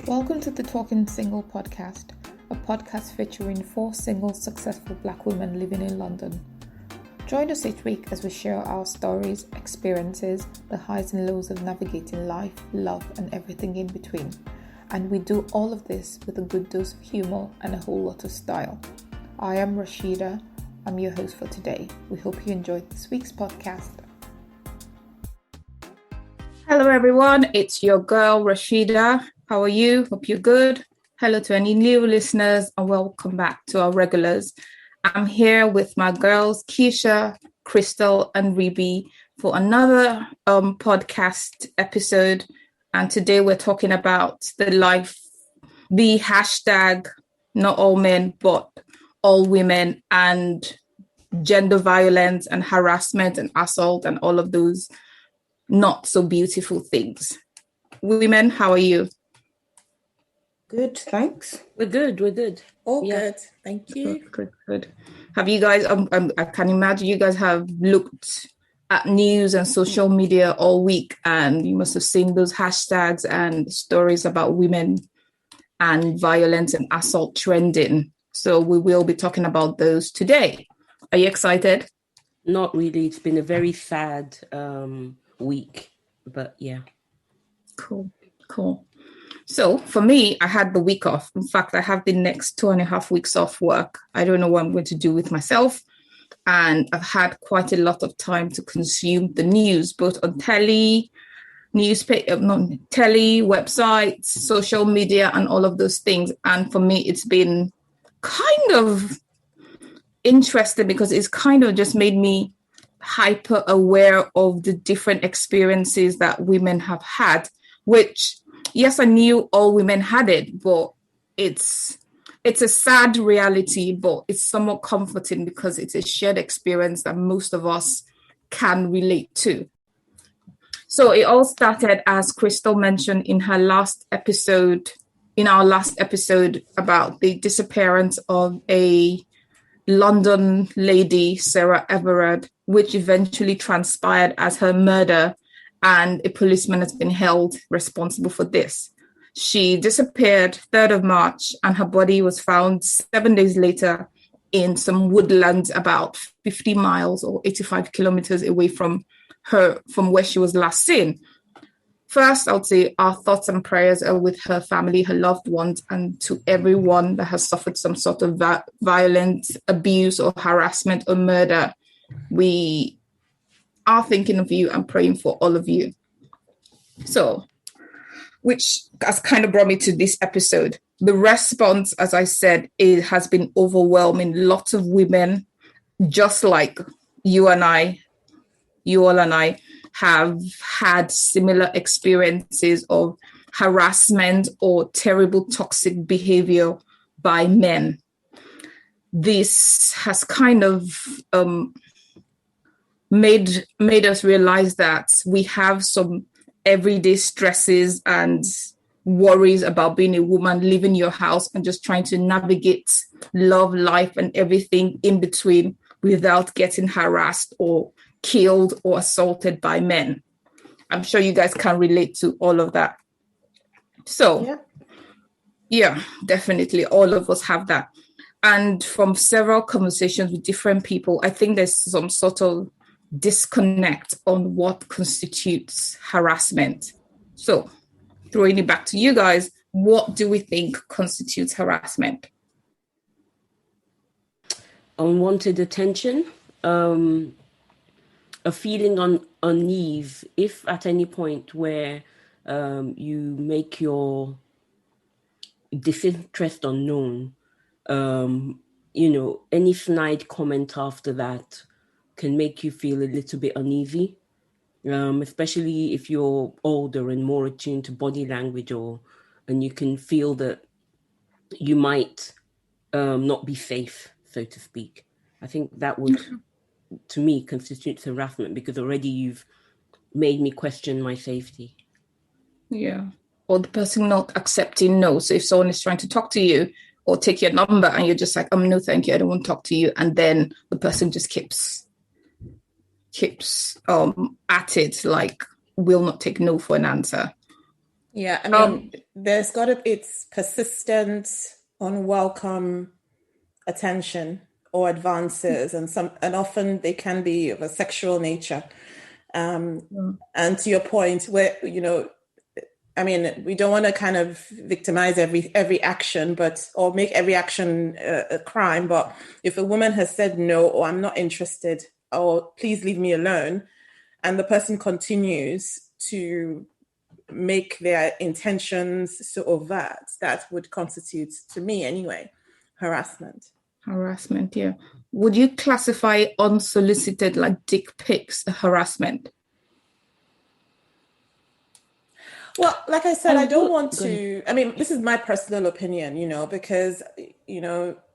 Welcome to the Talking Single podcast, a podcast featuring 4 single successful Black women living in London. Join us each week as we share our stories, experiences, the highs and lows of navigating life, love, and everything in between. And we do all of this with a good dose of humour and a whole lot of style. I am Rasheeda. I'm your host for today. We hope you enjoyed this week's podcast. Hello everyone, it's your girl Rasheeda. How are you? Hope you're good. Hello to any new listeners and welcome back to our regulars. I'm here with my girls Keysha, Crystal and Ribi for another podcast episode. And today we're talking about the hashtag not all men but all women and gender violence and harassment and assault and all of those not so beautiful things. Women, how are you? Good, thanks. We're good. All good, thank you. Good. Have you guys, I can imagine you guys have looked at news and social media all week, and you must have seen those hashtags and stories about women and violence and assault trending. So we will be talking about those today. Are you excited? Not really. It's been a very sad week, but yeah. Cool. So for me, I had the week off. In fact, I have the next 2.5 weeks off work. I don't know what I'm going to do with myself. And I've had quite a lot of time to consume the news, both on telly, websites, social media, and all of those things. And for me, it's been kind of interesting because it's kind of just made me hyper aware of the different experiences that women have had, which, yes, I knew all women had it, but it's a sad reality, but it's somewhat comforting because it's a shared experience that most of us can relate to. So it all started, as Crystal mentioned in our last episode about the disappearance of a London lady, Sarah Everard, which eventually transpired as her murder, and a policeman has been held responsible for this. She disappeared 3rd of March, and her body was found 7 days later in some woodlands about 50 miles or 85 kilometers away from where she was last seen. First, I would say our thoughts and prayers are with her family, her loved ones, and to everyone that has suffered some sort of violent abuse or harassment or murder. We are thinking of you and praying for all of you. So, which has kind of brought me to this episode. The response, as I said, it has been overwhelming. Lots of women, just like you all and I, have had similar experiences of harassment or terrible toxic behavior by men. This has kind of made us realize that we have some everyday stresses and worries about being a woman, leaving your house and just trying to navigate love, life, and everything in between without getting harassed or killed or assaulted by men. I'm sure you guys can relate to all of that. So, yeah, definitely. All of us have that. And from several conversations with different people, I think there's some sort of disconnect on what constitutes harassment. So, throwing it back to you guys, what do we think constitutes harassment? Unwanted attention, a feeling on unease, if at any point where you make your disinterest unknown, any snide comment after that can make you feel a little bit uneasy, especially if you're older and more attuned to body language, and you can feel that you might not be safe, so to speak. I think that would, to me, constitutes harassment because already you've made me question my safety. Yeah. Or the person not accepting no. So if someone is trying to talk to you or take your number and you're just like, no, thank you, I don't want to talk to you. And then the person just keeps at it, like, will not take no for an answer. Yeah, I mean, it's persistent, unwelcome attention or advances, and often they can be of a sexual nature. And to your point, where, I mean, we don't want to kind of victimize every action, or make every action a crime. But if a woman has said no, or I'm not interested, or please leave me alone, and the person continues to make their intentions so overt, that would constitute, to me anyway, harassment. Harassment, yeah. Would you classify unsolicited, like dick pics, harassment? Well, like I said, I don't want to, I mean, this is my personal opinion, because,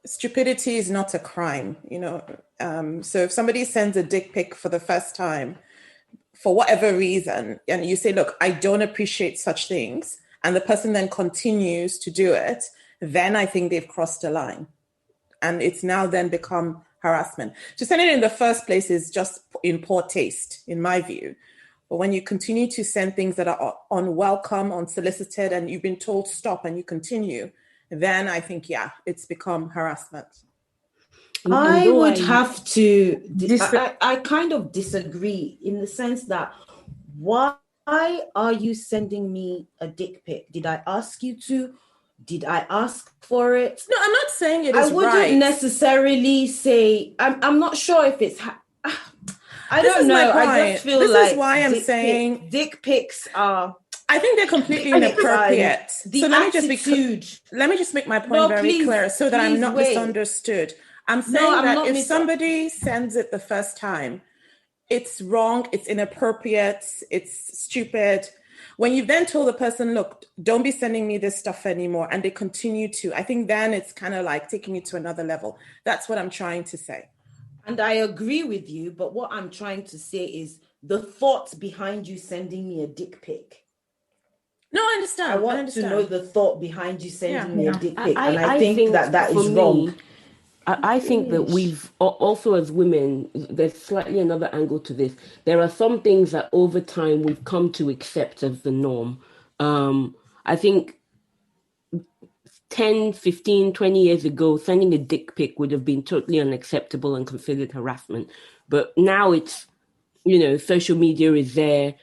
stupidity is not a crime, so if somebody sends a dick pic for the first time, for whatever reason, and you say, look, I don't appreciate such things, and the person then continues to do it, then I think they've crossed a line. And it's now then become harassment. To send it in the first place is just in poor taste, in my view. But when you continue to send things that are unwelcome, unsolicited, and you've been told stop and you continue, then I think, yeah, it's become harassment. I would have to, I kind of disagree in the sense that, why are you sending me a dick pic? Did I ask you to? Did I ask for it? No, I'm not saying it is right. I wouldn't necessarily say, I'm not sure if it's, I don't know. I just feel this is why I'm saying dick pics are, I think they're completely inappropriate. So let me just make my point very clear so that I'm not misunderstood. I'm saying that if somebody sends it the first time, it's wrong, it's inappropriate, it's stupid. When you've then told the person, look, don't be sending me this stuff anymore, and they continue to, I think then it's kind of like taking it to another level. That's what I'm trying to say. And I agree with you, but what I'm trying to say is the thought behind you sending me a dick pic. No, I understand. I want to know the thought behind you sending me a dick pic. And I think that is wrong. I think that we've also, as women, there's slightly another angle to this. There are some things that over time we've come to accept as the norm. I think 10, 15, 20 years ago, sending a dick pic would have been totally unacceptable and considered harassment. But now it's, social media is there.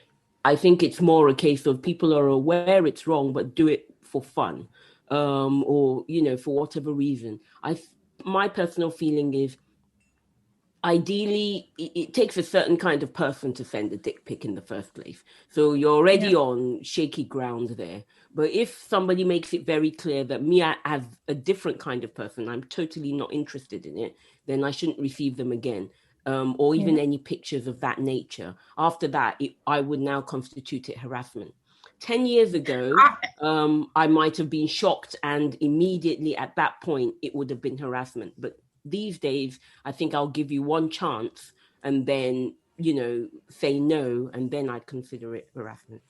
I think it's more a case of people are aware it's wrong, but do it for fun, or, for whatever reason. My personal feeling is, ideally, it takes a certain kind of person to send a dick pic in the first place. So you're already on shaky ground there. But if somebody makes it very clear that me as a different kind of person, I'm totally not interested in it, then I shouldn't receive them again. Or even any pictures of that nature. After that, I would now constitute it harassment. 10 years ago, I might have been shocked, and immediately at that point, it would have been harassment. But these days, I think I'll give you one chance and then, say no, and then I'd consider it harassment.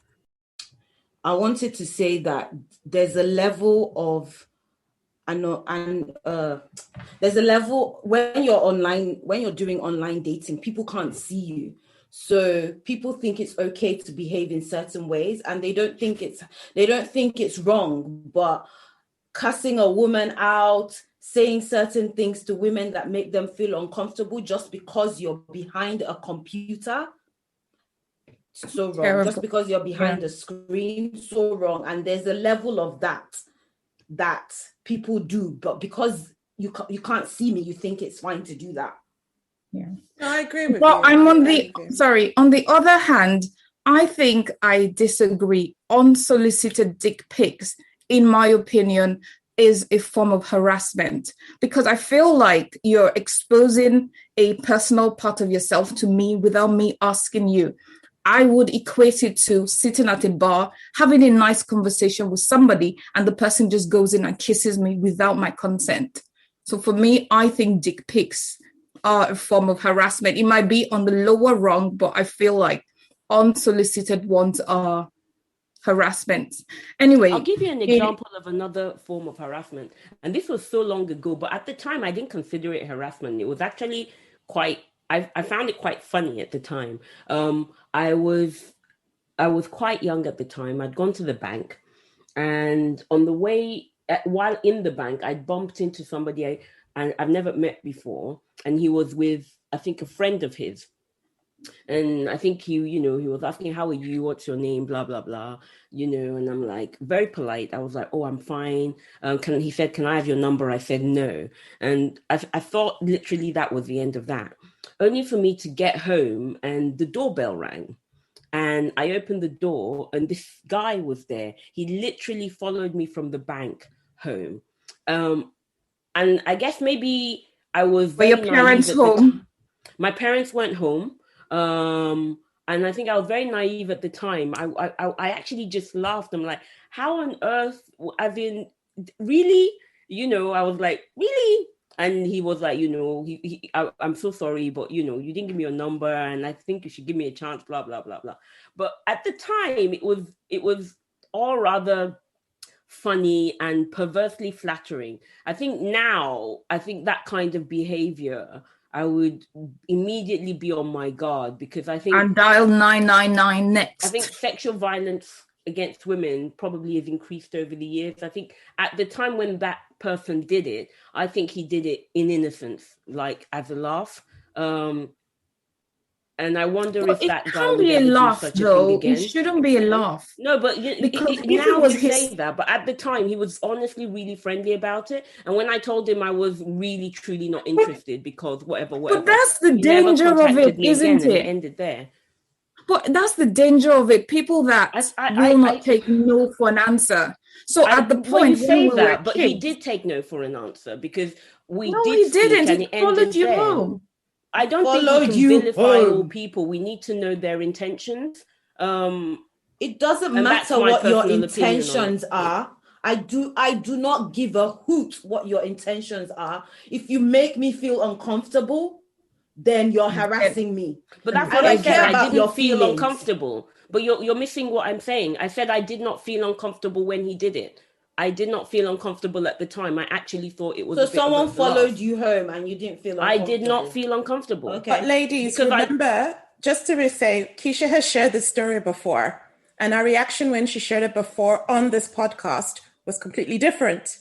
I wanted to say that there's a level of, there's a level when you're online, when you're doing online dating, people can't see you. So people think it's okay to behave in certain ways, and they don't think it's wrong. But cussing a woman out, saying certain things to women that make them feel uncomfortable just because you're behind a computer, so wrong. Terrible. Just because you're behind a screen, so wrong. And there's a level of that people do, but because you can't see me, you think it's fine to do that. Yeah, no, I agree with you. Well, I'm on the other hand, I think I disagree. Unsolicited dick pics, in my opinion, is a form of harassment, because I feel like you're exposing a personal part of yourself to me without me asking you. I would equate it to sitting at a bar, having a nice conversation with somebody, and the person just goes in and kisses me without my consent. So for me, I think dick pics are a form of harassment. It might be on the lower rung, but I feel like unsolicited ones are harassment. Anyway, I'll give you an example of another form of harassment. And this was so long ago, but at the time I didn't consider it harassment. It was actually I found it quite funny at the time. I was quite young at the time. I'd gone to the bank And on the way, while in the bank, I bumped into somebody I've never met before. And he was with, I think, a friend of his. And I think he was asking, how are you? What's your name? Blah, blah, blah. And I'm like, very polite. I was like, oh, I'm fine. He said, can I have your number? I said, no. And I thought literally that was the end of that. Only for me to get home and the doorbell rang. And I opened the door and this guy was there. He literally followed me from the bank home. And I guess maybe I was Were your parents home? My parents weren't home. And I think I was very naive at the time. I actually just laughed. I'm like, how on earth, as in, really? I was like, really? And he was like, I'm so sorry, but, you didn't give me your number and I think you should give me a chance, blah, blah, blah, blah. But at the time, it was all rather funny and perversely flattering. I think that kind of behavior, I would immediately be on my guard because I think... And dial 999 next. I think sexual violence against women probably has increased over the years. I think at the time when that person did it, I think he did it in innocence, like as a laugh. And I wonder if that guy would ever do such a thing again. It shouldn't be a laugh. No, but now you say that. But at the time, he was honestly really friendly about it. And when I told him I was really, truly not interested because whatever. But that's the danger of it, isn't it? It ended there. But that's the danger of it. People that will not take no for an answer. So at the point, you say that, but he did take no for an answer because he didn't. He followed you home. I don't think we can vilify all people. We need to know their intentions. It doesn't matter what your intentions are. I do not give a hoot what your intentions are. If you make me feel uncomfortable, then you're harassing me. But that's what I said. I didn't feel uncomfortable. But you're missing what I'm saying. I said I did not feel uncomfortable when he did it. I did not feel uncomfortable at the time. I actually thought it was. So someone followed you home and you didn't feel uncomfortable. I did not feel uncomfortable. Okay. But ladies, remember, just to say, Keysha has shared this story before. And our reaction when she shared it before on this podcast was completely different.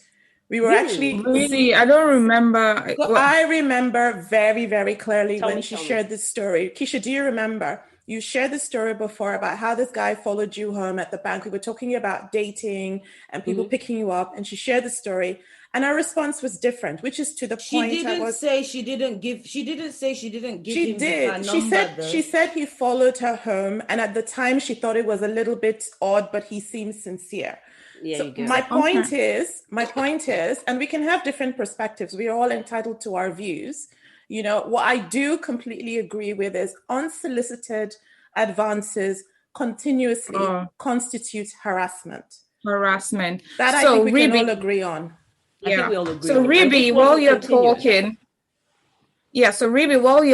We were actually... Really? I don't remember. I remember very, very clearly when she shared this story. Keysha, do you remember? You shared the story before about how this guy followed you home at the bank. We were talking about dating and people picking you up, and she shared the story. And our response was different, which is to the point. She didn't say she didn't give him her number. She said he followed her home, and at the time she thought it was a little bit odd, but he seemed sincere. Yeah, so my point is, and we can have different perspectives. We are all entitled to our views. What I do completely agree with is unsolicited advances continuously constitutes harassment. Harassment. That I think we can all agree on. I think we all agree. So Ribi, while you're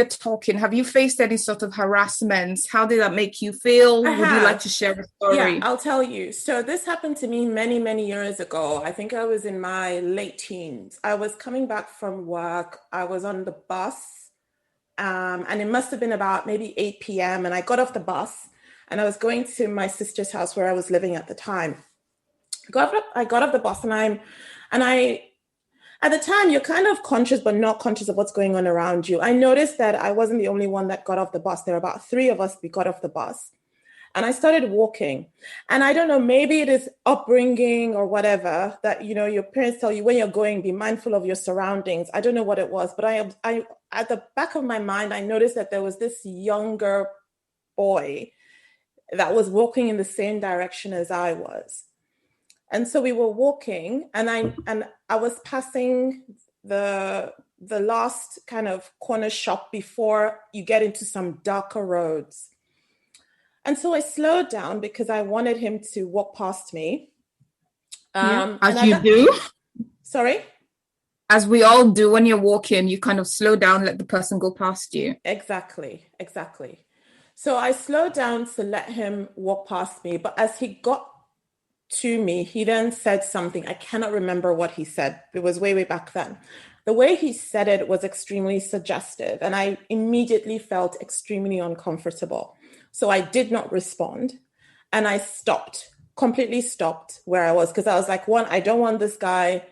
talking, have you faced any sort of harassments? How did that make you feel? Would you like to share a story? Yeah, I'll tell you. So this happened to me many, many years ago. I think I was in my late teens. I was coming back from work. I was on the bus, and it must have been about maybe 8 p.m. And I got off the bus, and I was going to my sister's house where I was living at the time. I got off the bus, and I at the time, you're kind of conscious, but not conscious of what's going on around you. I noticed that I wasn't the only one that got off the bus. There were about 3 of us, we got off the bus. And I started walking. And I don't know, maybe it is upbringing or whatever that, your parents tell you when you're going, be mindful of your surroundings. I don't know what it was, but I at the back of my mind, I noticed that there was this younger boy that was walking in the same direction as I was. And so we were walking, and I was passing the last kind of corner shop before you get into some darker roads. And so I slowed down because I wanted him to walk past me. As you do? Sorry? As we all do when you're walking, you kind of slow down, let the person go past you. Exactly. So I slowed down to let him walk past me. But as he got to me, he then said something. I cannot remember what he said. It was way, way back then. The way he said it was extremely suggestive, and I immediately felt extremely uncomfortable. So I did not respond, and I stopped. completely stopped where I was, because I was like, one, I don't want this guy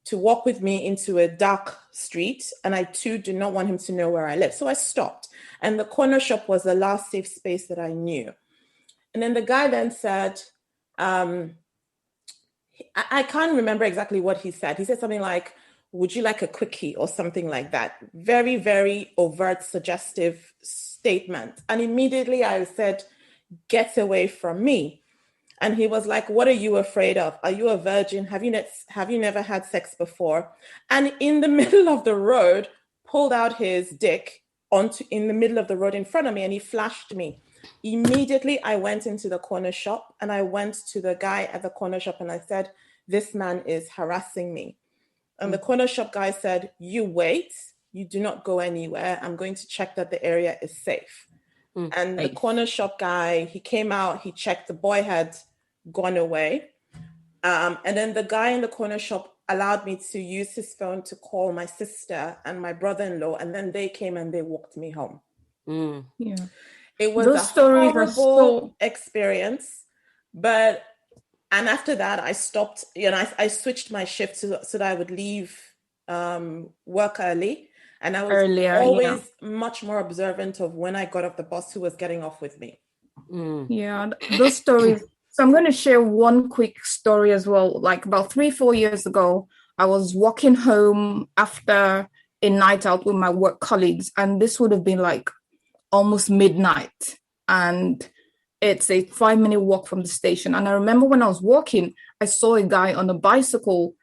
to walk with me into a dark street, and I too do not want him to know where I live. So I stopped, and the corner shop was the last safe space that I knew. And then the guy then said, I can't remember exactly what he said. He said something like, would you like a quickie or something like that? Very, very overt, suggestive statement. And immediately I said, get away from me. And he was like, what are you afraid of? Are you a virgin? Have you never had sex before? And in the middle of the road, pulled out his dick in the middle of the road in front of me, and he flashed me. Immediately, I went into the corner shop, and I went to the guy at the corner shop, and I said, this man is harassing me. And the corner shop guy said, you wait, you do not go anywhere. I'm going to check that the area is safe. And the corner shop guy, he came out, he checked, the boy had gone away. And then the guy in the corner shop allowed me to use his phone to call my sister and my brother-in-law, and then they came and they walked me home. Yeah. It was a horrible experience, and after that I stopped, I switched my shift so that I would leave work early. And I was always much more observant of when I got off the bus, who was getting off with me. Yeah, those stories. So I'm going to share one quick story as well. Like about 3-4 years ago, I was walking home after a night out with my work colleagues, and this would have been like almost midnight. And it's a 5-minute walk from the station. And I remember when I was walking, I saw a guy on a bicycle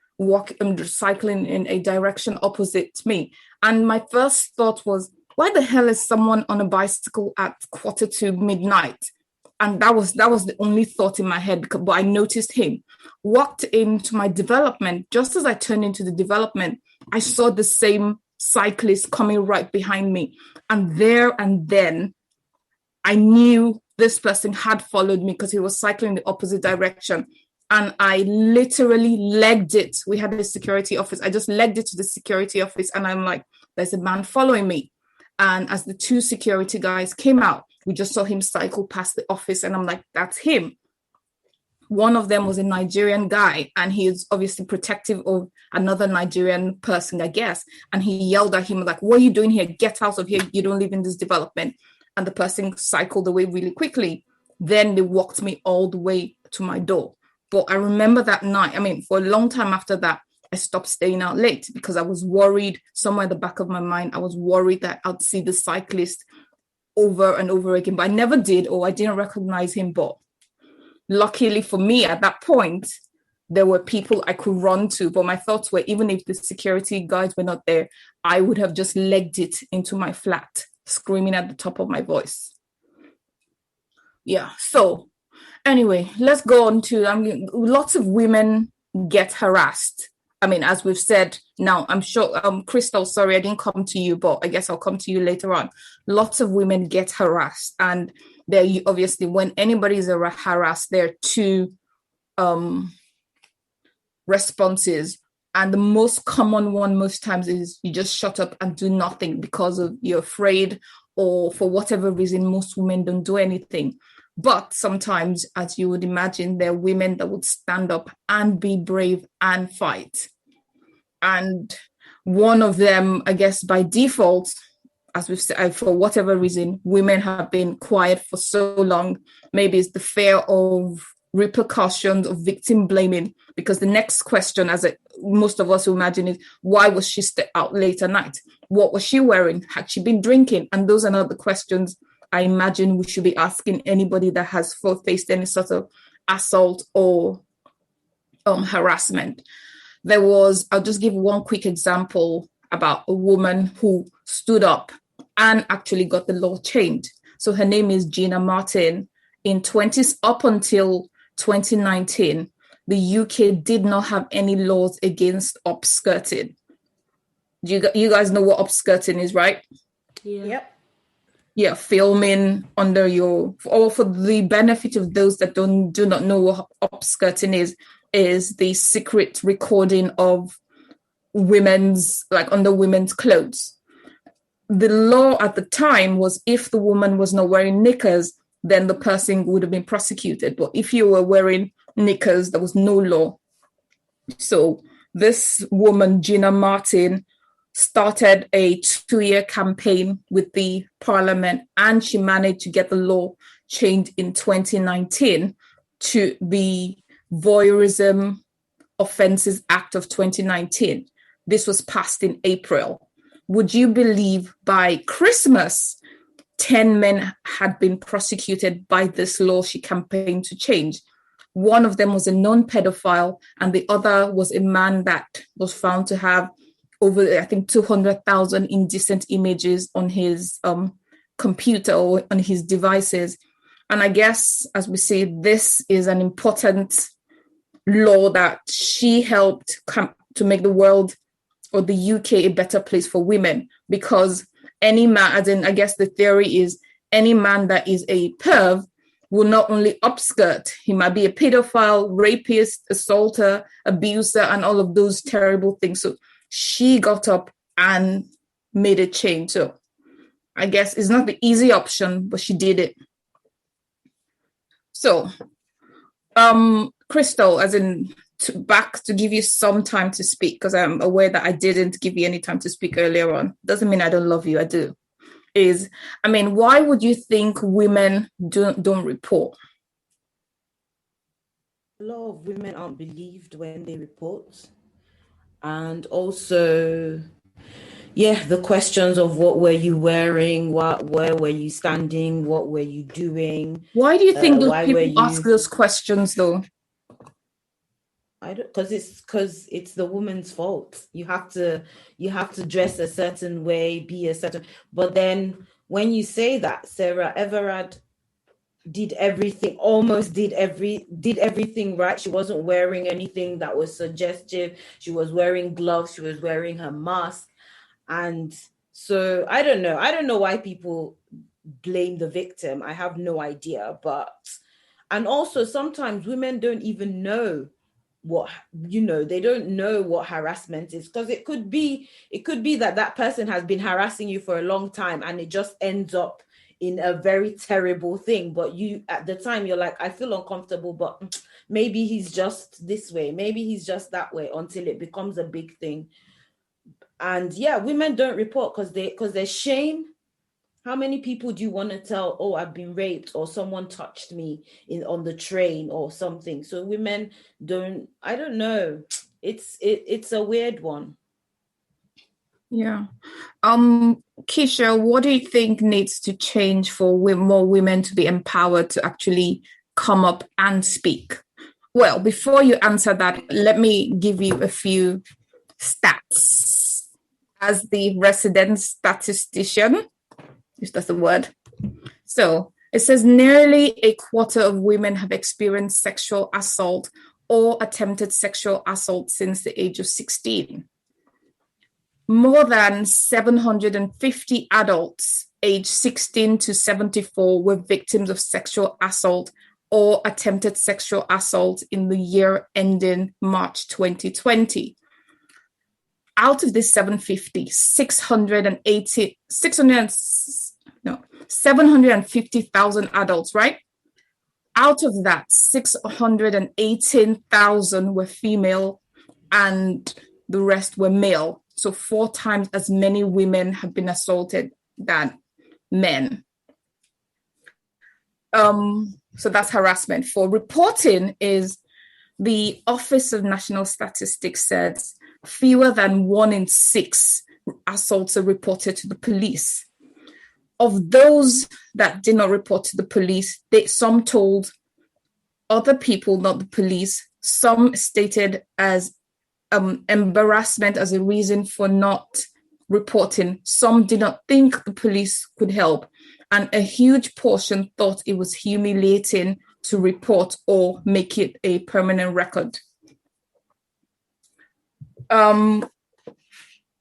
cycling in a direction opposite to me. And my first thought was, why the hell is someone on a bicycle at 1:45 midnight? And that was the only thought in my head, but I noticed him. Walked into my development. Just as I turned into the development, I saw the same cyclist coming right behind me. And there and then, I knew this person had followed me because he was cycling in the opposite direction. And I literally legged it. We had a security office. I just legged it to the security office. And I'm like, there's a man following me. And as the 2 security guys came out, we just saw him cycle past the office. And I'm like, that's him. One of them was a Nigerian guy. And he is obviously protective of another Nigerian person, I guess. And he yelled at him like, what are you doing here? Get out of here. You don't live in this development. And the person cycled away really quickly. Then they walked me all the way to my door. But I remember that night, for a long time after that, I stopped staying out late because I was worried, somewhere in the back of my mind, I was worried that I'd see the cyclist over and over again. But I never did, or I didn't recognize him. But luckily for me, at that point, there were people I could run to. But my thoughts were, even if the security guards were not there, I would have just legged it into my flat, screaming at the top of my voice. Yeah, so anyway, let's go on to, lots of women get harassed. As we've said, now I'm sure, Crystal, sorry, I didn't come to you, but I guess I'll come to you later on. Lots of women get harassed. And there, obviously, when anybody is harassed, there are 2 responses. And the most common one most times is you just shut up and do nothing because you're afraid, or for whatever reason, most women don't do anything. But sometimes, as you would imagine, there are women that would stand up and be brave and fight. And one of them, I guess, by default, as we've said, for whatever reason, women have been quiet for so long. Maybe it's the fear of repercussions of victim blaming, because the next question, most of us will imagine, is why was she out late at night? What was she wearing? Had she been drinking? And those are not the questions I imagine we should be asking anybody that has faced any sort of assault or harassment. I'll just give one quick example about a woman who stood up and actually got the law changed. So her name is Gina Martin. Up until 2019, the UK did not have any laws against upskirting. You guys know what upskirting is, right? Yeah. Yep. Yeah, filming under for the benefit of those that do not know what upskirting is the secret recording of under women's clothes. The law at the time was, if the woman was not wearing knickers, then the person would have been prosecuted. But if you were wearing knickers. There was no law. So this woman, Gina Martin, started a 2-year campaign with the parliament, and she managed to get the law changed in 2019 to the Voyeurism Offences Act of 2019. This was passed in April. Would you believe by Christmas, 10 men had been prosecuted by this law she campaigned to change? One of them was a non-pedophile, and the other was a man that was found to have over, I think, 200,000 indecent images on his computer or on his devices. And I guess, as we say, this is an important law that she helped to make the world or the UK a better place for women, because any man, as in, I guess the theory is any man that is a perv will not only upskirt, he might be a pedophile, rapist, assaulter, abuser, and all of those terrible things. So she got up and made a change. So I guess it's not the easy option, but she did it. So, Crystal, as in back to give you some time to speak, because I'm aware that I didn't give you any time to speak earlier on. Doesn't mean I don't love you, I do. Why would you think women don't report? A lot of women aren't believed when they report. And also, the questions of what were you wearing, where were you standing, what were you doing? Why do you think those people ask those questions though? I don't, because it's the woman's fault. You have to dress a certain way, be a certain. But then when you say that, Sarah Everard did everything right. She wasn't wearing anything that was suggestive. She was wearing gloves. She was wearing her mask. And so I don't know why people blame the victim. I have no idea. And also sometimes women don't even know they don't know what harassment is, because it could be that person has been harassing you for a long time and it just ends up in a very terrible thing. But you, at the time, you're like, I feel uncomfortable, but maybe he's just this way, maybe he's just that way, until it becomes a big thing. And women don't report because there's shame. How many people do you want to tell, oh, I've been raped, or someone touched me on the train or something? So women don't, I don't know. It's a weird one. Yeah. Keysha, what do you think needs to change for more women to be empowered to actually come up and speak? Well, before you answer that, let me give you a few stats. As the resident statistician, if that's the word. So it says nearly a quarter of women have experienced sexual assault or attempted sexual assault since the age of 16. More than 750 adults aged 16 to 74 were victims of sexual assault or attempted sexual assault in the year ending March 2020. Out of this 750, 750,000 adults, right? Out of that, 618,000 were female and the rest were male. So 4 times as many women have been assaulted than men. So that's harassment. For reporting, is the Office of National Statistics says fewer than 1 in 6 assaults are reported to the police. Of those that did not report to the police, some told other people, not the police. Some stated as embarrassment as a reason for not reporting. Some did not think the police could help. And a huge portion thought it was humiliating to report or make it a permanent record.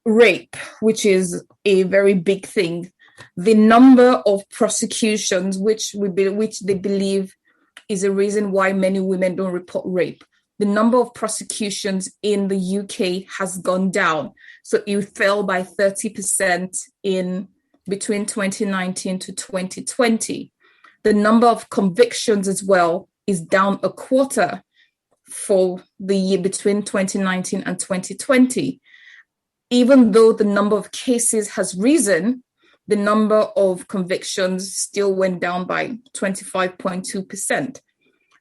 Rape, which is a very big thing. The number of prosecutions, which they believe is a reason why many women don't report rape. The number of prosecutions in the UK has gone down. So it fell by 30% in between 2019 to 2020. The number of convictions as well is down a quarter. for the year between 2019 and 2020. Even though the number of cases has risen, the number of convictions still went down by 25.2%.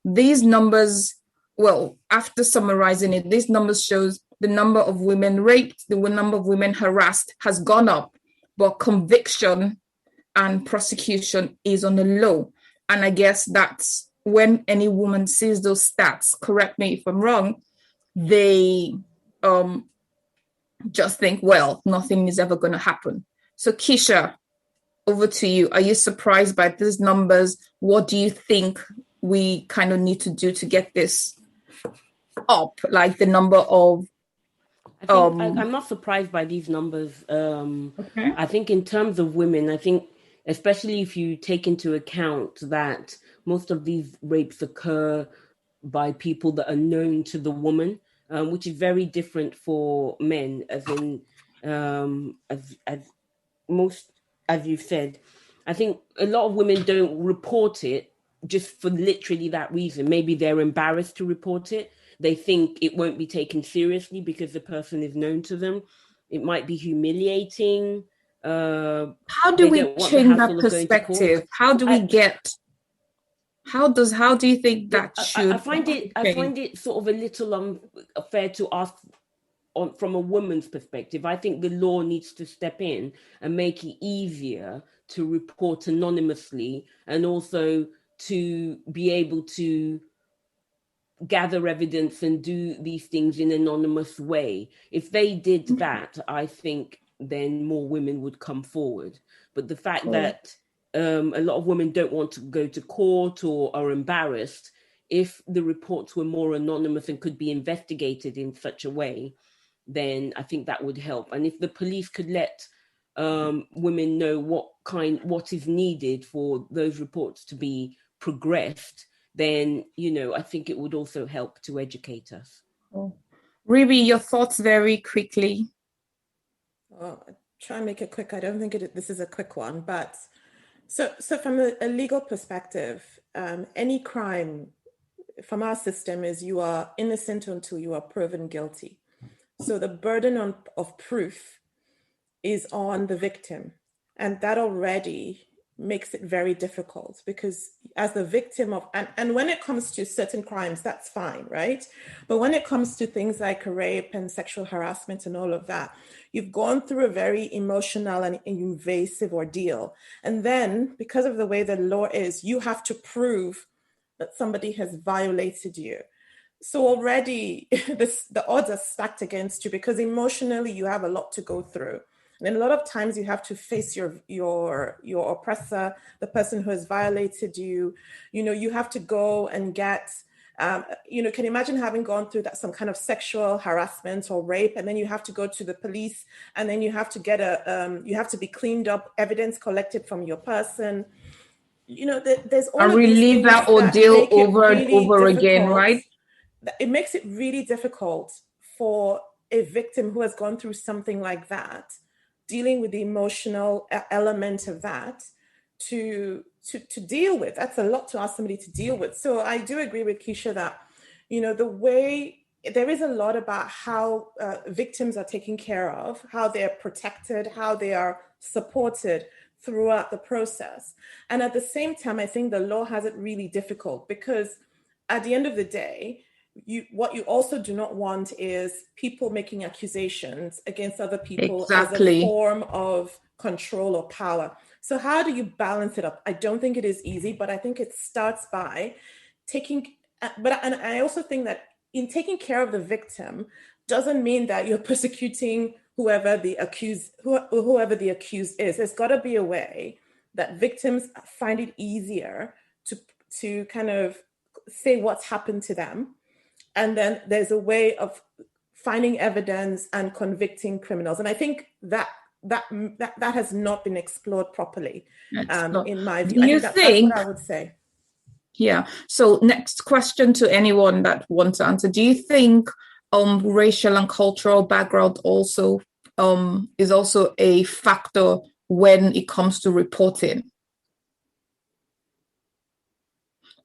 These numbers, well, after summarizing it, these numbers shows the number of women raped, the number of women harassed has gone up, but conviction and prosecution is on the low. And I guess that's when any woman sees those stats, correct me if I'm wrong, they just think, well, nothing is ever going to happen. So Keysha, over to you. Are you surprised by these numbers? What do you think we kind of need to do to get this up, like the number of... I'm not surprised by these numbers. Okay. I think in terms of women, I think especially if you take into account that most of these rapes occur by people that are known to the woman, which is very different for men, as in, as you've said. I think a lot of women don't report it just for literally that reason. Maybe they're embarrassed to report it. They think it won't be taken seriously because the person is known to them. It might be humiliating. How do we change that perspective? How do we get... How do you think that should... I find it sort of a little unfair to ask from a woman's perspective. I think the law needs to step in and make it easier to report anonymously, and also to be able to gather evidence and do these things in an anonymous way. If they did that, I think then more women would come forward. But the fact that a lot of women don't want to go to court or are embarrassed, if the reports were more anonymous and could be investigated in such a way, then I think that would help. And if the police could let women know what is needed for those reports to be progressed, then, I think it would also help to educate us. Ribi, your thoughts very quickly. Well, try and make it quick. I don't think this is a quick one, but so from a legal perspective, any crime from our system is you are innocent until you are proven guilty. So the burden of proof is on the victim, and that already makes it very difficult, because as the victim of, and when it comes to certain crimes, that's fine, right? But when it comes to things like rape and sexual harassment and all of that, you've gone through a very emotional and invasive ordeal. And then because of the way the law is, you have to prove that somebody has violated you. So already the odds are stacked against you, because emotionally you have a lot to go through. And a lot of times you have to face your oppressor, the person who has violated you. You have to go and get, can you imagine having gone through some kind of sexual harassment or rape, and then you have to go to the police, and then you have to get you have to be cleaned up, evidence collected from your person. There's all of these relive that ordeal over and over again, right? It makes it really difficult for a victim who has gone through something like that, dealing with the emotional element of that, to deal with. That's a lot to ask somebody to deal with. So I do agree with Keysha that, the way there is a lot about how victims are taken care of, how they're protected, how they are supported throughout the process. And at the same time, I think the law has it really difficult, because at the end of the day, what you also do not want is people making accusations against other people as a form of control or power. So how do you balance it up? I don't think it is easy, but I think it starts by and I also think that in taking care of the victim doesn't mean that you're persecuting whoever the accused is. There's got to be a way that victims find it easier to kind of say what's happened to them. And then there's a way of finding evidence and convicting criminals. And I think that has not been explored properly, in my view. That's what I would say. Yeah. So next question to anyone that wants to answer. Do you think racial and cultural background also is also a factor when it comes to reporting?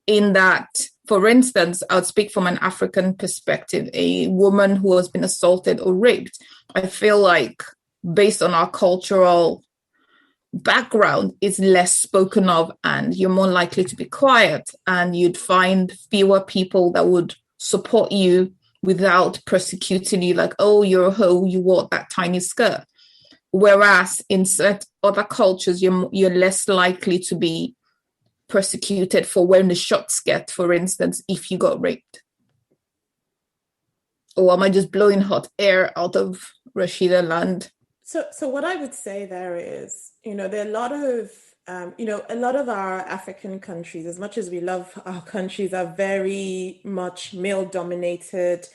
In that For instance, I would speak from an African perspective. A woman who has been assaulted or raped, I feel like based on our cultural background, is less spoken of, and you're more likely to be quiet, and you'd find fewer people that would support you without persecuting you, like, oh, you're a hoe, you wore that tiny skirt. Whereas in other cultures, you're less likely to be persecuted for wearing the short skirt, for instance, if you got raped. Or am I just blowing hot air out of Rasheeda land? So what I would say there is, there are a lot of, a lot of our African countries, as much as we love our countries, are very much male-dominated,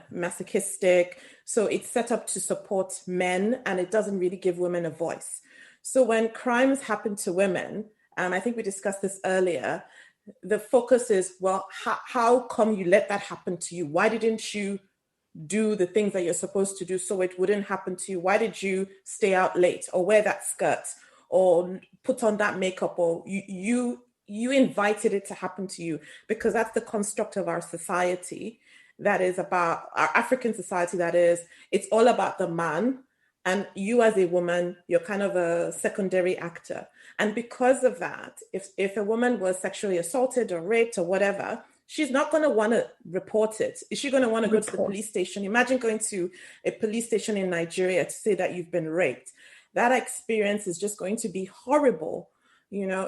masochistic. So it's set up to support men, and it doesn't really give women a voice. So when crimes happen to women, I think we discussed this earlier, the focus is, well, how come you let that happen to you? Why didn't you do the things that you're supposed to do so it wouldn't happen to you? Why did you stay out late or wear that skirt or put on that makeup, or you invited it to happen to you? Because that's the construct of our society, that is about our African society, that is, it's all about the man, and you as a woman, you're kind of a secondary actor. And because of that, if a woman was sexually assaulted or raped or whatever, she's not going to want to report it. Is she going to want to go to the police station? Imagine going to a police station in Nigeria to say that you've been raped. That experience is just going to be horrible,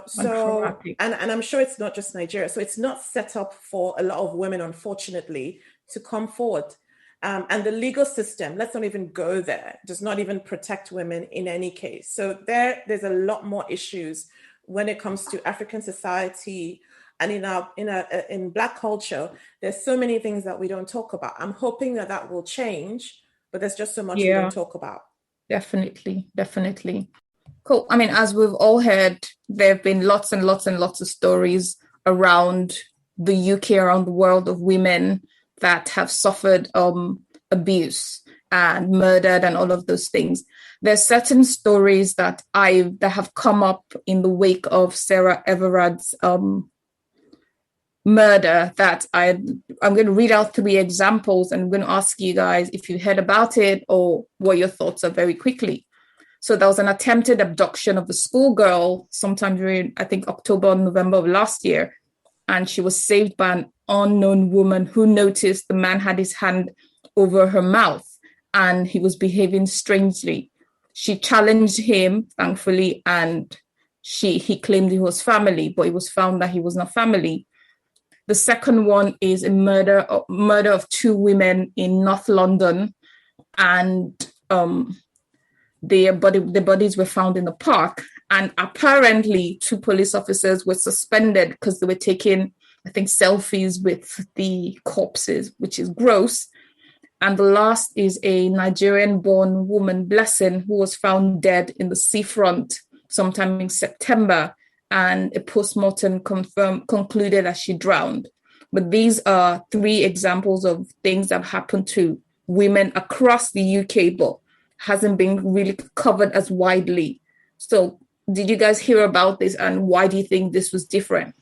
So, and I'm sure it's not just Nigeria. So it's not set up for a lot of women, unfortunately, to come forward. And the legal system, let's not even go there, does not even protect women in any case. So there's a lot more issues when it comes to African society. And in Black culture, there's so many things that we don't talk about. I'm hoping that will change, but there's just so much we don't talk about. Definitely. Cool. I mean, as we've all heard, there have been lots and lots and lots of stories around the UK, around the world, of women that have suffered abuse and murdered and all of those things. There's certain stories that have come up in the wake of Sarah Everard's murder that I'm going to read out 3 examples, and I'm going to ask you guys if you heard about it or what your thoughts are very quickly. So there was an attempted abduction of a schoolgirl sometime during, I think, October or November of last year, and she was saved by an unknown woman who noticed the man had his hand over her mouth and he was behaving strangely. She challenged him, thankfully, and he claimed he was family, but it was found that he was not family. The second one is a murder of 2 women in North London, and their bodies were found in the park. And apparently 2 police officers were suspended because they were taking, I think, selfies with the corpses, which is gross. And the last is a Nigerian-born woman, Blessing, who was found dead in the seafront sometime in September. And a postmortem concluded that she drowned. But these are 3 examples of things that have happened to women across the UK, but hasn't been really covered as widely. So did you guys hear about this, and why do you think this was different?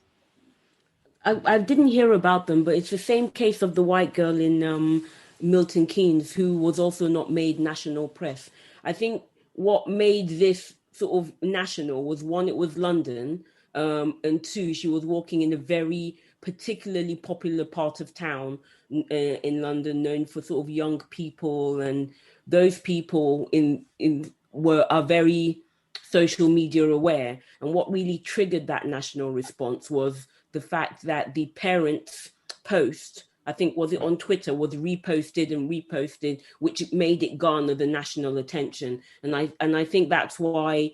I didn't hear about them, but it's the same case of the white girl in Milton Keynes, who was also not made national press. I think what made this sort of national was, 1, it was London, and 2, she was walking in a very particularly popular part of town in London, known for sort of young people, and those people are very social media aware. And what really triggered that national response was the fact that the parents' post, I think, was it on Twitter, was reposted, which made it garner the national attention. And I think that's why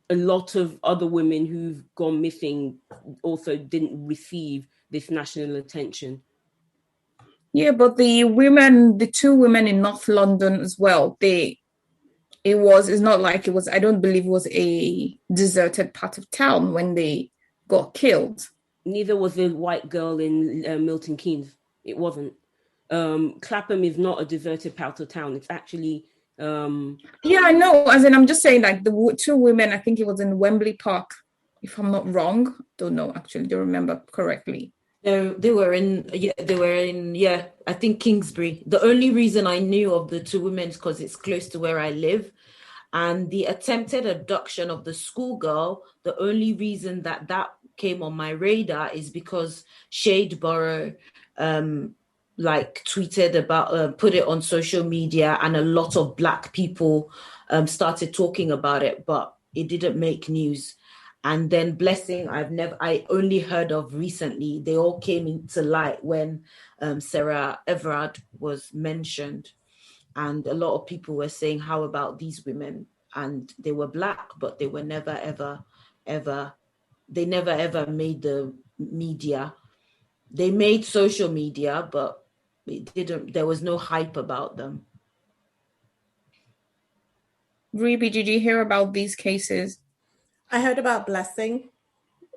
a lot of other women who've gone missing also didn't receive this national attention. Yeah, but the 2 women in North London as well, it's not like it was, I don't believe it was a deserted part of town when they got killed. Neither was the white girl in Milton Keynes. It wasn't. Clapham is not a deserted part of town. It's actually... Yeah, I know. As in, I'm just saying, like, the 2 women, I think it was in Wembley Park, if I'm not wrong. Don't know, actually, don't remember correctly. They were in, I think Kingsbury. The only reason I knew of the two women is because it's close to where I live. And the attempted abduction of the schoolgirl, the only reason that came on my radar is because Shadeborough tweeted about, put it on social media, and a lot of Black people started talking about it, but it didn't make news. And then Blessing, I only heard of recently. They all came into light when Sarah Everard was mentioned. And a lot of people were saying, how about these women? And they were Black, but they were never, ever made the media. They made social media, but there was no hype about them. Ribi, did you hear about these cases? I heard about Blessing,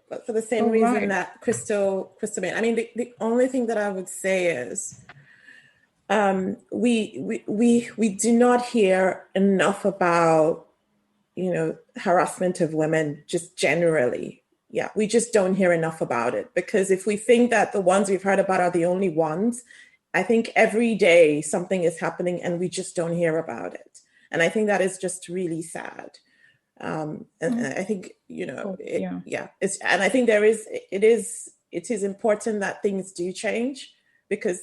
but for the same reason that Crystal made. I mean, the only thing that I would say is we do not hear enough about, harassment of women just generally. Yeah, we just don't hear enough about it, because if we think that the ones we've heard about are the only ones, I think every day something is happening and we just don't hear about it. And I think that is just really sad. And I think, and I think it is important that things do change, because,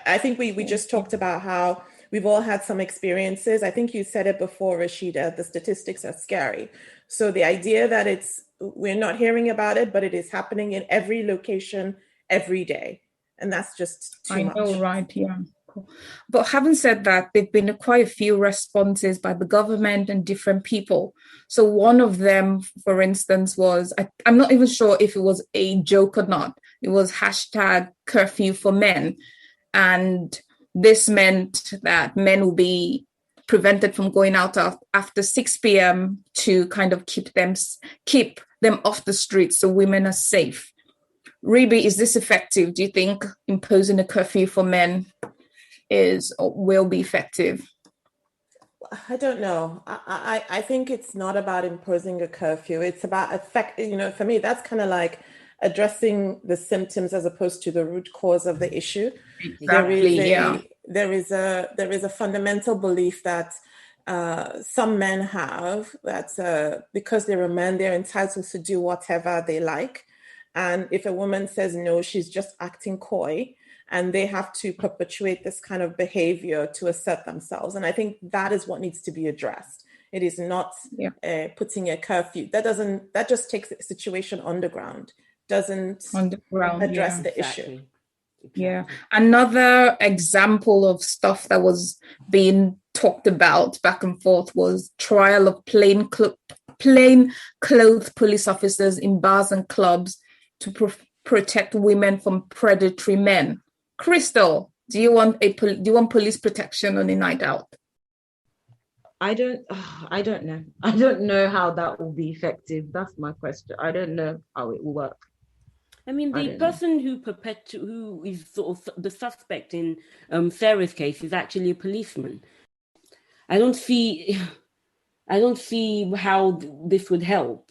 I think we just talked about how we've all had some experiences. I think you said it before, Rasheeda, the statistics are scary. So the idea that we're not hearing about it, but it is happening in every location every day. And that's just too much. I know, right? Yeah. But having said that, there've been quite a few responses by the government and different people. So one of them, for instance, was, I'm not even sure if it was a joke or not. It was #curfew4men. And this meant that men will be prevented from going out after 6 p.m. to kind of keep them off the streets so women are safe. Ribi, is this effective? Do you think imposing a curfew for men will be effective? I don't know. I think it's not about imposing a curfew. It's about for me, that's kind of like addressing the symptoms as opposed to the root cause of the issue. Exactly, there is a fundamental belief that some men have, that because they're a man, they're entitled to do whatever they like. And if a woman says no, she's just acting coy, and they have to perpetuate this kind of behavior to assert themselves. And I think that is what needs to be addressed. It is not putting a curfew. That just takes the situation underground, doesn't address the issue. Yeah. Another example of stuff that was being talked about back and forth was trial of plainclothes police officers in bars and clubs to protect women from predatory men. Crystal, do you want police protection on a night out? I don't know. I don't know how that will be effective. That's my question. I don't know how it will work. I mean, the person who is sort of the suspect in Sarah's case is actually a policeman. I don't see how this would help.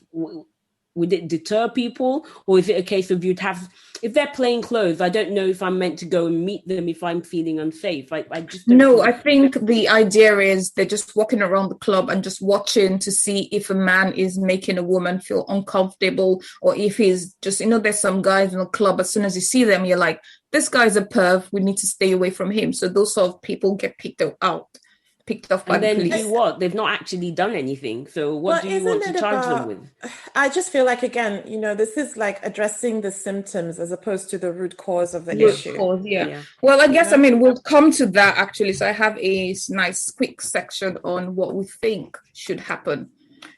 Would it deter people, or is it a case of if they're plain clothes, I don't know if I'm meant to go and meet them if I'm feeling unsafe. I just don't No, I think the idea is they're just walking around the club and just watching to see if a man is making a woman feel uncomfortable, or if he's just, there's some guys in the club, as soon as you see them, you're like, this guy's a perv, we need to stay away from him. So those sort of people get picked off by the police. Do what? They've not actually done anything. So what do you want to charge them with? I just feel like, again, this is like addressing the symptoms as opposed to the root cause of the issue. Well, I guess, we'll come to that actually. So I have a nice quick section on what we think should happen.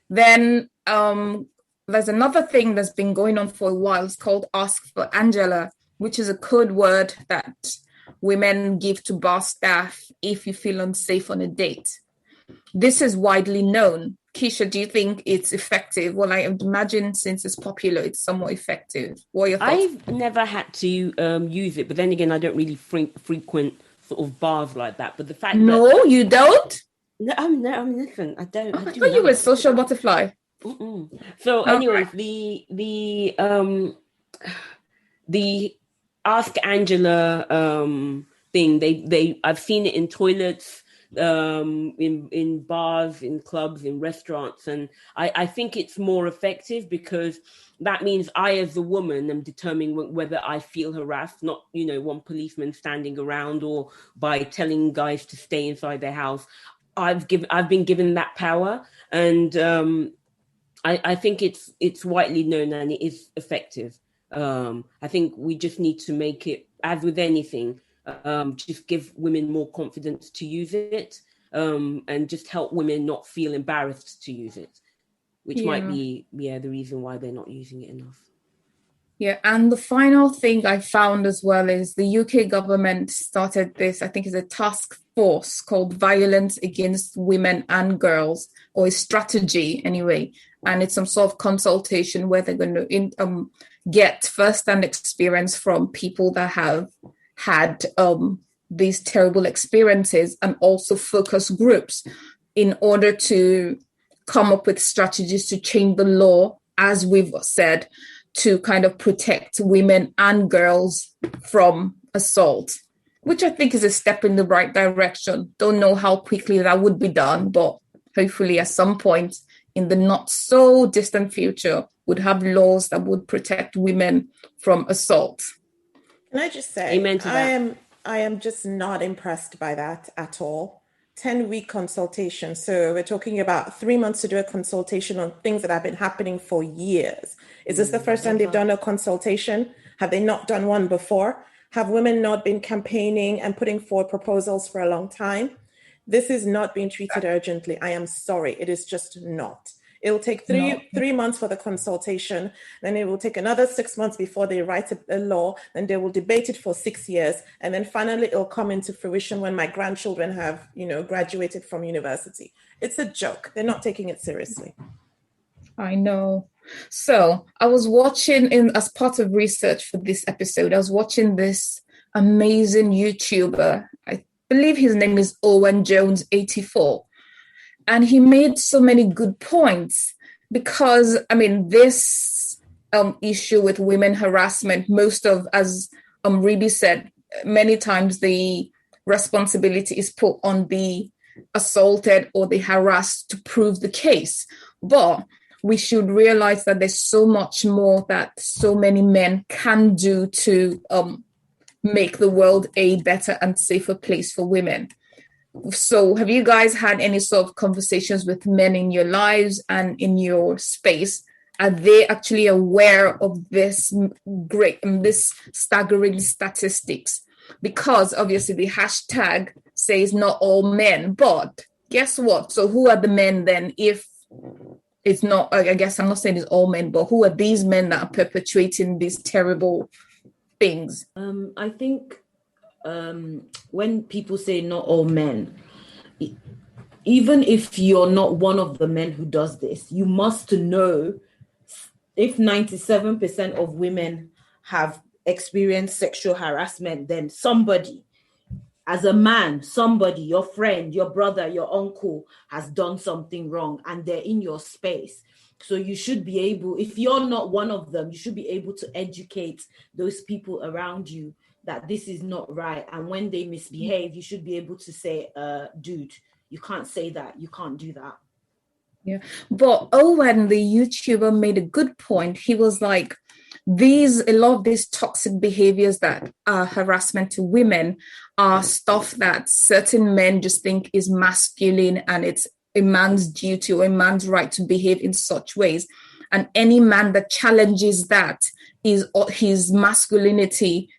Then there's another thing that's been going on for a while. It's called Ask for Angela, which is a code word that women give to bar staff if you feel unsafe on a date. This is widely known. Keysha, do you think it's effective? Well, I imagine since it's popular, it's somewhat effective. What are your thoughts? I've never had to use it, but then again, I don't really frequent sort of bars like that. But the fact you don't? No, listen, I don't. I thought you were a social butterfly. So, anyways, the the Ask Angela thing, I've seen it in toilets, in bars, in clubs, in restaurants, and I think it's more effective because that means I, as a woman, am determining whether I feel harassed, not, one policeman standing around or by telling guys to stay inside their house. I've been given that power, and I think it's widely known and it is effective. I think we just need to make it, as with anything, just give women more confidence to use it, and just help women not feel embarrassed to use it, which might be, the reason why they're not using it enough. Yeah, and the final thing I found as well is the UK government started this, I think it's a task force called Violence Against Women and Girls, or a strategy anyway. And it's some sort of consultation where they're going to get first-hand experience from people that have had these terrible experiences, and also focus groups in order to come up with strategies to change the law, as we've said, to kind of protect women and girls from assault, which I think is a step in the right direction. Don't know how quickly that would be done, but hopefully at some point in the not so distant future would have laws that would protect women from assault. Can I just say, amen to that. I am just not impressed by that at all. 10-week consultation. So we're talking about 3 months to do a consultation on things that have been happening for years. Is this the first time they've done a consultation? Have they not done one before? Have women not been campaigning and putting forward proposals for a long time? This is not being treated urgently. I am sorry. It is just not. It will take three months for the consultation. Then it will take another 6 months before they write a law. Then they will debate it for 6 years. And then finally it will come into fruition when my grandchildren have, graduated from university. It's a joke. They're not taking it seriously. I know. So I was watching, as part of research for this episode, I was watching this amazing YouTuber. I believe his name is Owen Jones 84. And he made so many good points because, this issue with women harassment, as Ribi said, many times the responsibility is put on the assaulted or the harassed to prove the case. But we should realize that there's so much more that so many men can do to make the world a better and safer place for women. So have you guys had any sort of conversations with men in your lives and in your space? Are they actually aware of this staggering statistics? Because obviously the hashtag says not all men, but guess what? So who are the men then? If it's not, I guess I'm not saying it's all men, but who are these men that are perpetuating these terrible things? I think when people say not all men, even if you're not one of the men who does this, you must know if 97% of women have experienced sexual harassment, then somebody, as a man, somebody, your friend, your brother, your uncle has done something wrong and they're in your space. So you should be able, if you're not one of them, you should be able to educate those people around you that this is not right. And when they misbehave, you should be able to say, dude, you can't say that. You can't do that. Yeah. But Owen, the YouTuber, made a good point. He was like, a lot of these toxic behaviors that are harassment to women are stuff that certain men just think is masculine and it's a man's duty or a man's right to behave in such ways. And any man that challenges that is his masculinity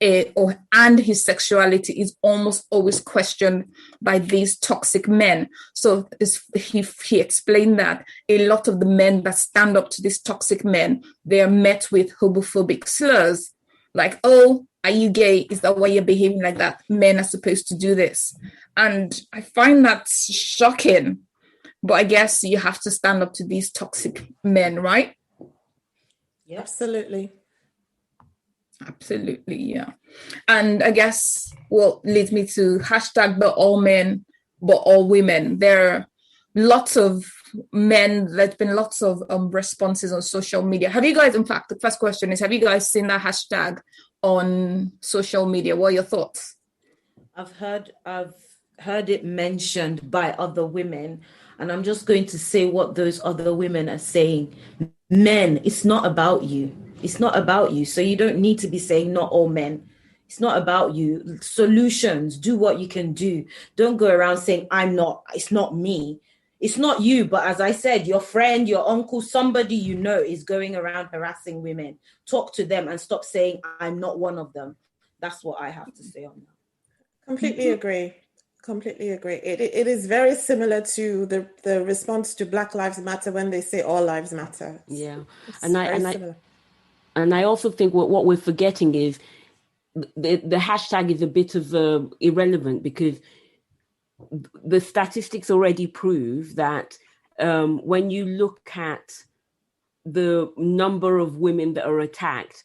and his sexuality is almost always questioned by these toxic men. So he explained that a lot of the men that stand up to these toxic men, they are met with homophobic slurs like, oh, are you gay? Is that why you're behaving like that? Men are supposed to do this. And I find that shocking. But I guess you have to stand up to these toxic men, right? Yeah, absolutely. Absolutely, yeah. And I guess what leads me to hashtag not all men, but all women. There are lots of men, there's been lots of responses on social media. Have you guys, in fact, the first question is, have you guys seen that hashtag on social media? What are your thoughts? I've heard it mentioned by other women, and I'm just going to say what those other women are saying. Men, it's not about you. It's not about you. So you don't need to be saying not all men. It's not about you. Solutions, do what you can do. Don't go around saying it's not me. It's not you, but as I said, your friend, your uncle, somebody you know is going around harassing women. Talk to them and stop saying, I'm not one of them. That's what I have to say on that. Completely agree. It is very similar to the response to Black Lives Matter when they say all lives matter. Yeah. Similar. And I also think what we're forgetting is the hashtag is a bit of irrelevant, because the statistics already prove that when you look at the number of women that are attacked,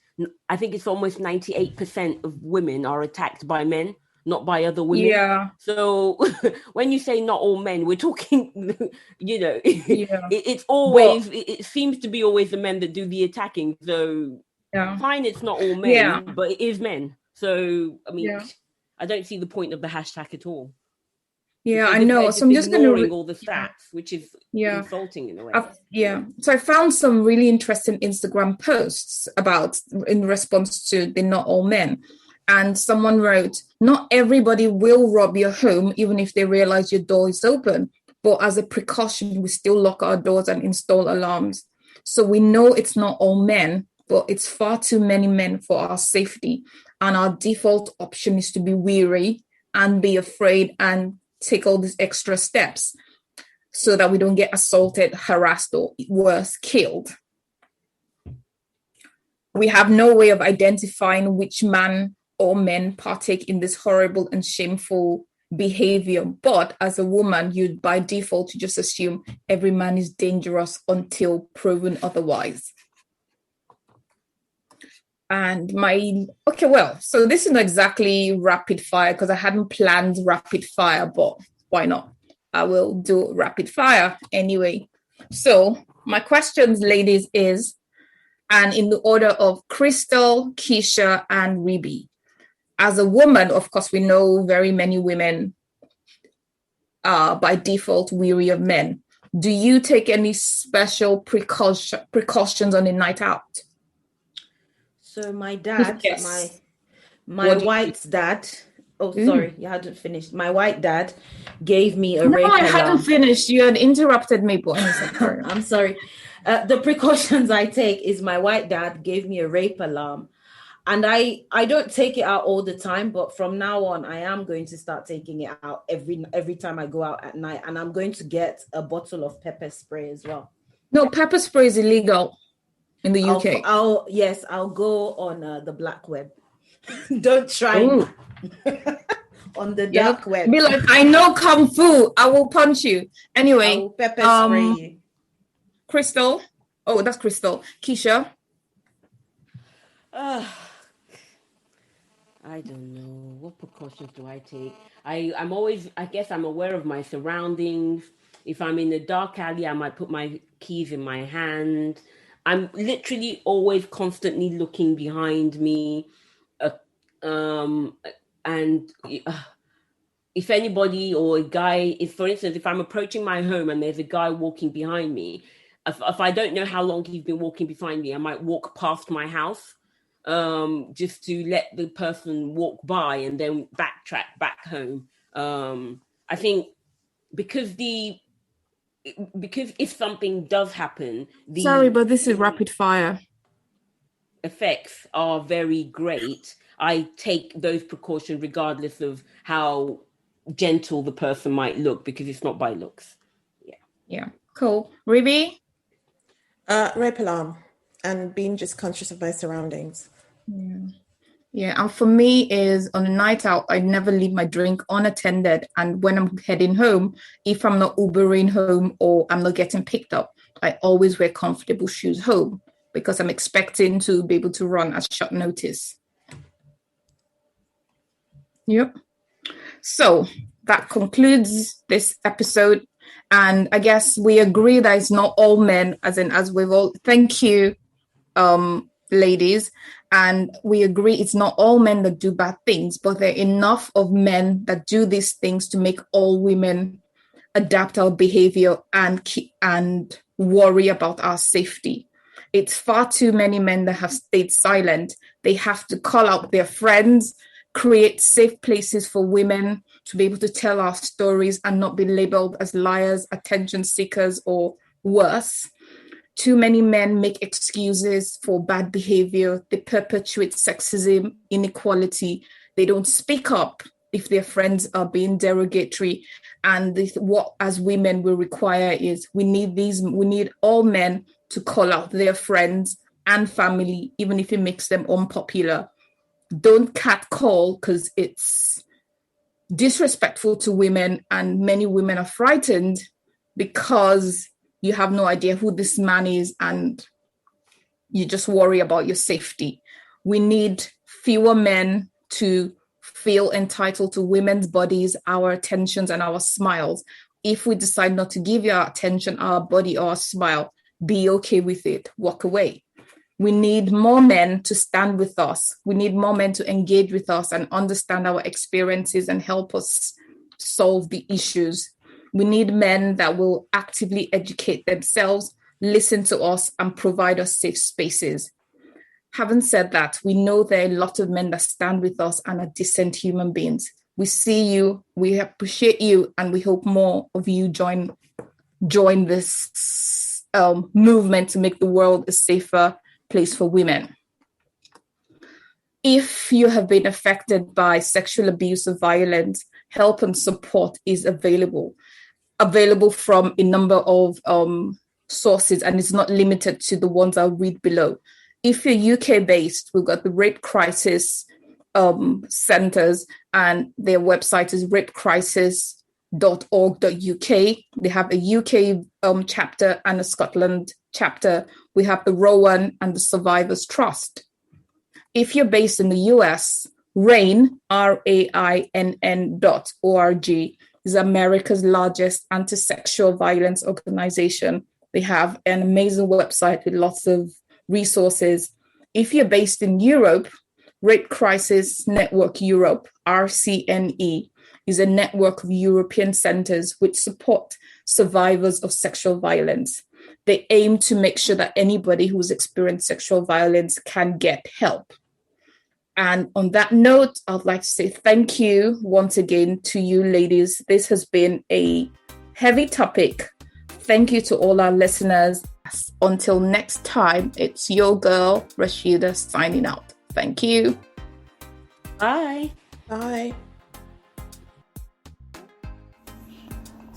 I think it's almost 98% of women are attacked by men, not by other women. Yeah. So when you say not all men, we're talking, Yeah. it's always, it seems to be always the men that do the attacking. So fine, it's not all men, but it is men. So, I mean, I don't see the point of the hashtag at all. Yeah, because I know. So I'm just ignoring all the stats, which is insulting in a way. So I found some really interesting Instagram posts in response to the not all men. And someone wrote, not everybody will rob your home, even if they realize your door is open. But as a precaution, we still lock our doors and install alarms. So we know it's not all men, but it's far too many men for our safety. And our default option is to be weary and be afraid and take all these extra steps so that we don't get assaulted, harassed, or worse, killed. We have no way of identifying which man or men partake in this horrible and shameful behavior. But as a woman, you'd by default to just assume every man is dangerous until proven otherwise. And so this is not exactly rapid fire because I hadn't planned rapid fire, but why not? I will do rapid fire anyway. So my questions, ladies, is, and in the order of Crystal, Keysha, and Ribi. As a woman, of course, we know very many women are by default weary of men. Do you take any special precautions on a night out? So my dad, my white dad. Oh, sorry, you hadn't finished. My white dad gave me a rape alarm. No, I hadn't finished. You had interrupted me, but I'm sorry. The precautions I take is my white dad gave me a rape alarm. And I don't take it out all the time, but from now on, I am going to start taking it out every time I go out at night. And I'm going to get a bottle of pepper spray as well. No, pepper spray is illegal in the UK. I'll go on the black web. Don't try on the dark web. Be like, I know Kung Fu. I will punch you. Anyway. I will pepper spray you. Crystal. Oh, that's Crystal. Keysha. I don't know. What precautions do I take? I guess I'm aware of my surroundings. If I'm in a dark alley, I might put my keys in my hand. I'm literally always constantly looking behind me. And if anybody or a guy, for instance, if I'm approaching my home and there's a guy walking behind me, if I don't know how long he's been walking behind me, I might walk past my house. Just to let the person walk by and then backtrack back home. I think because if something does happen, sorry, but this is rapid fire. Effects are very great. I take those precautions regardless of how gentle the person might look, because it's not by looks. Yeah. Cool. Ribi? Rape alarm and being just conscious of my surroundings. Yeah, and for me is on a night out, I never leave my drink unattended. And when I'm heading home, if I'm not Ubering home or I'm not getting picked up, I always wear comfortable shoes home because I'm expecting to be able to run at short notice. Yep. So that concludes this episode. And I guess we agree that it's not all men, as we've all, thank you, ladies. And we agree it's not all men that do bad things, but there are enough of men that do these things to make all women adapt our behavior and worry about our safety. It's far too many men that have stayed silent. They have to call out their friends, create safe places for women to be able to tell our stories and not be labeled as liars, attention seekers, or worse. Too many men make excuses for bad behavior. They perpetuate sexism, inequality. They don't speak up if their friends are being derogatory. And what as women we require is we need all men to call out their friends and family, even if it makes them unpopular. Don't catcall, because it's disrespectful to women, and many women are frightened because you have no idea who this man is and you just worry about your safety. We need fewer men to feel entitled to women's bodies, our attentions, and our smiles. If we decide not to give you our attention, our body, or our smile, be okay with it. Walk away. We need more men to stand with us. We need more men to engage with us and understand our experiences and help us solve the issues. We need men that will actively educate themselves, listen to us, and provide us safe spaces. Having said that, we know there are a lot of men that stand with us and are decent human beings. We see you, we appreciate you, and we hope more of you join this movement to make the world a safer place for women. If you have been affected by sexual abuse or violence, help and support is available from a number of sources, and it's not limited to the ones I'll read below. If you're UK based, we've got the Rape Crisis centers, and their website is rapecrisis.org.uk. They have a UK chapter and a Scotland chapter. We have the Rowan and the Survivors Trust. If you're based in the US, RAINN, RAINN.org, is America's largest anti-sexual violence organization. They have an amazing website with lots of resources. If you're based in Europe, Rape Crisis Network Europe, RCNE, is a network of European centers which support survivors of sexual violence. They aim to make sure that anybody who's experienced sexual violence can get help. And on that note, I'd like to say thank you once again to you ladies. This has been a heavy topic. Thank you to all our listeners. Until next time, it's your girl, Rasheeda, signing out. Thank you. Bye. Bye.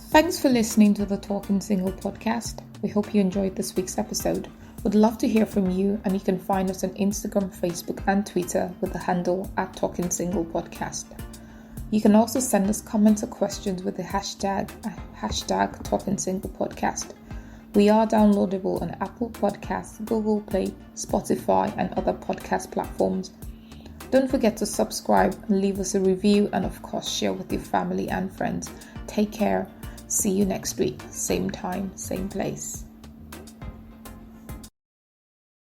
Thanks for listening to the Talking Single podcast. We hope you enjoyed this week's episode. Would love to hear from you, and you can find us on Instagram, Facebook, and Twitter with the handle @TalkingSinglePodcast. You can also send us comments or questions with the hashtag #TalkingSinglePodcast. We are downloadable on Apple Podcasts, Google Play, Spotify, and other podcast platforms. Don't forget to subscribe and leave us a review, and of course share with your family and friends. Take care. See you next week. Same time, same place.